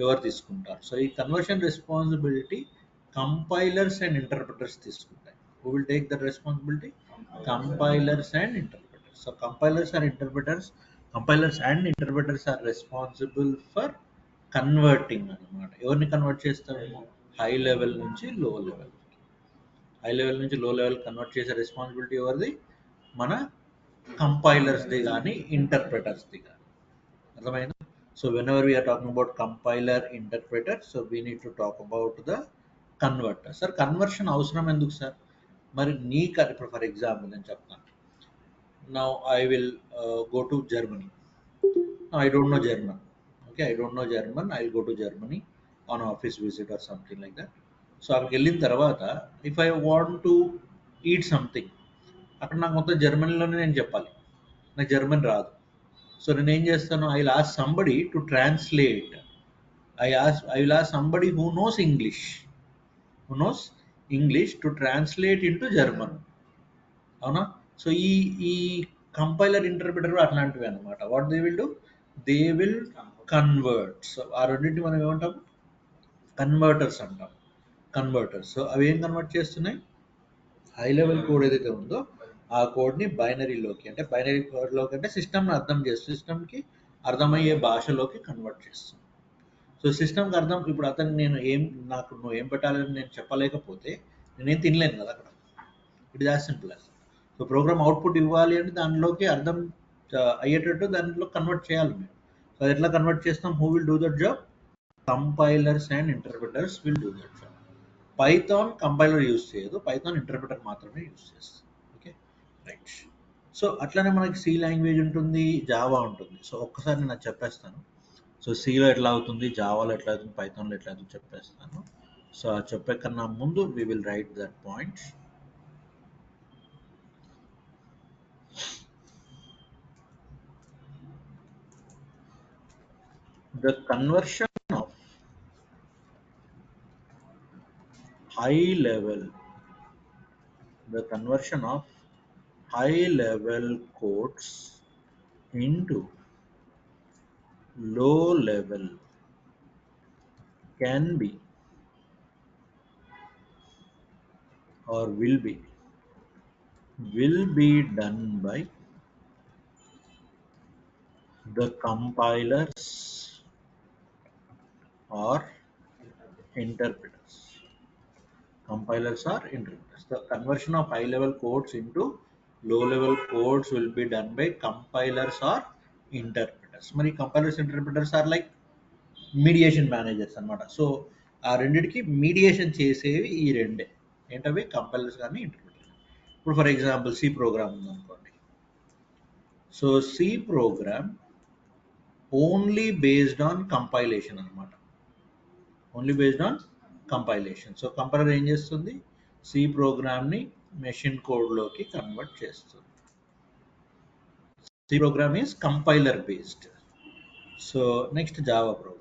B: ఎవరు తీసుకుంటారు? సో ఈ conversion responsibility compilers and interpreters తీసుకుంటాయి. Who will take the responsibility? Compilers and interpreters. So compilers and interpreters are responsible for converting అనమాట. ఎవరిని కన్వర్ట్ చేస్తాము? హై లెవెల్ నుంచి లో లెవెల్. హై లెవెల్ నుంచి లో లెవెల్ కన్వర్ట్ చేసే రెస్పాన్సిబిలిటీ ఎవరిది? మన కంపైలర్స్ది కానీ ఇంటర్ప్రిటర్స్ది కానీ. అర్థమైందా? So whenever we're talking about compiler, interpreter, so we need to talk about the converter. Sir conversion అవసరం ఎందుకు సార్? మరి ఇప్పుడు ఫర్ ఎగ్జాంపుల్ నేను చెప్తాను. Now I will go to Germany. I don't know German. Okay, I don't know German. I'll go to Germany on office visit or something like that. So అక్కడికి వెళ్ళిన తర్వాత if I want to eat something, అక్కడ నాకు మొత్తం జర్మనీలోనే నేను చెప్పాలి, నాకు German రాదు. సో నేను ఏం చేస్తాను? I will ask somebody to translate. I will ask somebody who knows English to translate into German. అవునా? సో ఈ కంపైలర్ ఇంటర్ప్రిటర్ అట్లాంటివి అనమాట. What they will do? They will convert. So ఆ రెండింటిని మనం ఏమంటాం? కన్వర్టర్స్ అంటాం. కన్వర్టర్స్. సో అవి ఏం కన్వర్ట్ చేస్తున్నాయి? హై లెవెల్ కోడ్ ఏదైతే ఉందో ఆ కోడ్ని బైనరీలోకి, అంటే బైనరీ కోడ్లోకి అంటే సిస్టమ్ని అర్థం చేస్తుంది, సిస్టమ్కి అర్థమయ్యే భాషలోకి కన్వర్ట్ చేస్తుంది. సో సిస్టమ్కి అర్థం, ఇప్పుడు అతను నువ్వు ఏం పెట్టాలని నేను చెప్పలేకపోతే నేనేం తినలేను కదా అక్కడ. It is as simple as. So program output ఇవ్వాలి అంటే దానిలోకి అర్థం అయ్యేటట్టు దాంట్లో కన్వర్ట్ చేయాలి మీరు. సో అది ఎట్లా కన్వర్ట్ చేస్తాం? Who will do that job? Compilers and interpreters will do that job. Python compiler use చేయదు, పైథాన్ ఇంటర్ప్రిటర్ మాత్రమే యూజ్ చేస్తుంది. Okay, right. సో అట్లనే మనకి సి లాంగ్వేజ్ ఉంటుంది, జావా ఉంటుంది. సో ఒక్కసారి నేను చెప్పేస్తాను. సో సిలో ఎట్లా అవుతుంది, జావాలో ఎట్లా అవుతుంది, పైథాన్లో ఎట్లా అవుతుంది చెప్పేస్తాను. సో ఆ చెప్పే కన్నా ముందు we will write that point. The conversion of high level codes into low level can be or will be done by the compilers or interpreters. The conversion of high level codes into low level codes will be done by compilers or interpreters. Many compilers, interpreters are like mediation managers అనమాట. So ఆ రెండిటికి mediation చేసేవి ఈ రెండే. ఏంటవి? Compilers కానీ interpreter. ఇప్పుడు for example C program ఉందనుకోండి. So C program only based on compilation అనమాట. Only based on compilation. So compiler ఏం చేస్తుంది? సి ప్రోగ్రామ్ని మెషిన్ కోడ్లోకి కన్వర్ట్ చేస్తుంది. C program is compiler based. So next Java program.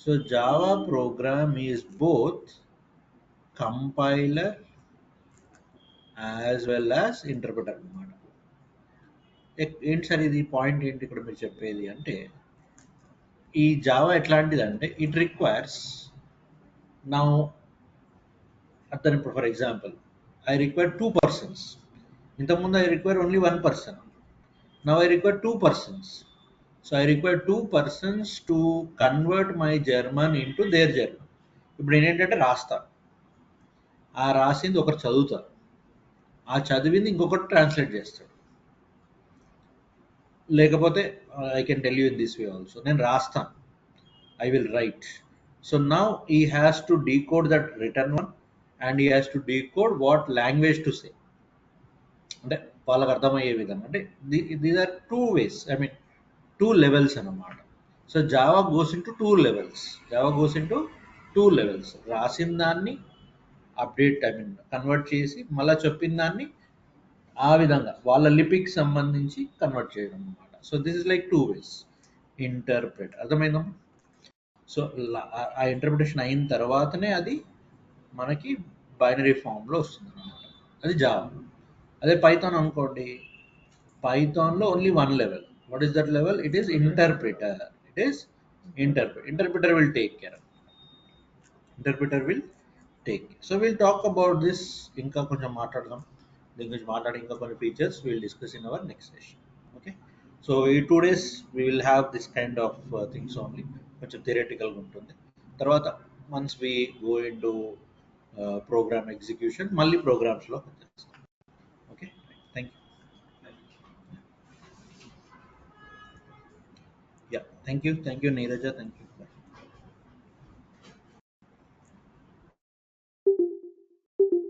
B: So Java program is both compiler as well as interpreter అన్నమాట. ఏంటి sir ఇది point ఏంటి ఇక్కడ మీరు చెప్పేది అంటే, ఈ జావా ఎట్లాంటిదంటే ఇట్ రిక్వైర్స్ నౌ అతను ఇప్పుడు for example I require 2 persons. ఇంతకుముందు I require only 1 person. Now I require 2 persons. So I require 2 persons to convert my German into there German. ఇప్పుడు నేనేంటంటే రాస్తాను, ఆ రాసింది ఒకరు చదువుతారు, ఆ చదివింది ఇంకొకటి ట్రాన్స్లేట్ చేస్తాడు. లేకపోతే I can tell you in this way also, నేను రాస్తాను, I will write. So now he has to decode that written one and he has to decode what language to say. అంటే వాళ్ళకి అర్థమయ్యే విధంగా, అంటే these are two ways, I mean two levels అన్నమాట. So Java goes into two levels, Java goes into two levels. రాసిన దాన్ని update, I mean convert చేసి మళ్ళీ చెప్పిన దాన్ని ఆ విధంగా వాళ్ళ లిపికి సంబంధించి కన్వర్ట్ చేయడం అనమాట. So this is like two ways interpret. అర్థమైందమ్మా? సో ఆ ఇంటర్ప్రిటేషన్ అయిన తర్వాతనే అది మనకి బైనరీ ఫామ్లో వస్తుంది అనమాట. అది జావా. అదే పైథాన్ అనుకోండి, పైథాన్లో only one level. What is that level? It is interpreter. It is interpreter will take care. Interpreter will take. So will talk about this, ఇంకా కొంచెం మాట్లాడదాం దీని గురించి. మాట్లాడి ఇంకా కొన్ని features will discuss in our next session. Okay, so ఈ 2 days we will have this kind of things only, కొంచెం థియరటికల్గా ఉంటుంది. తర్వాత once we go in to program execution, మళ్ళీ ప్రోగ్రామ్స్లో వచ్చేస్తాం. Okay, thank you. Yeah, thank you Neeraja, thank you.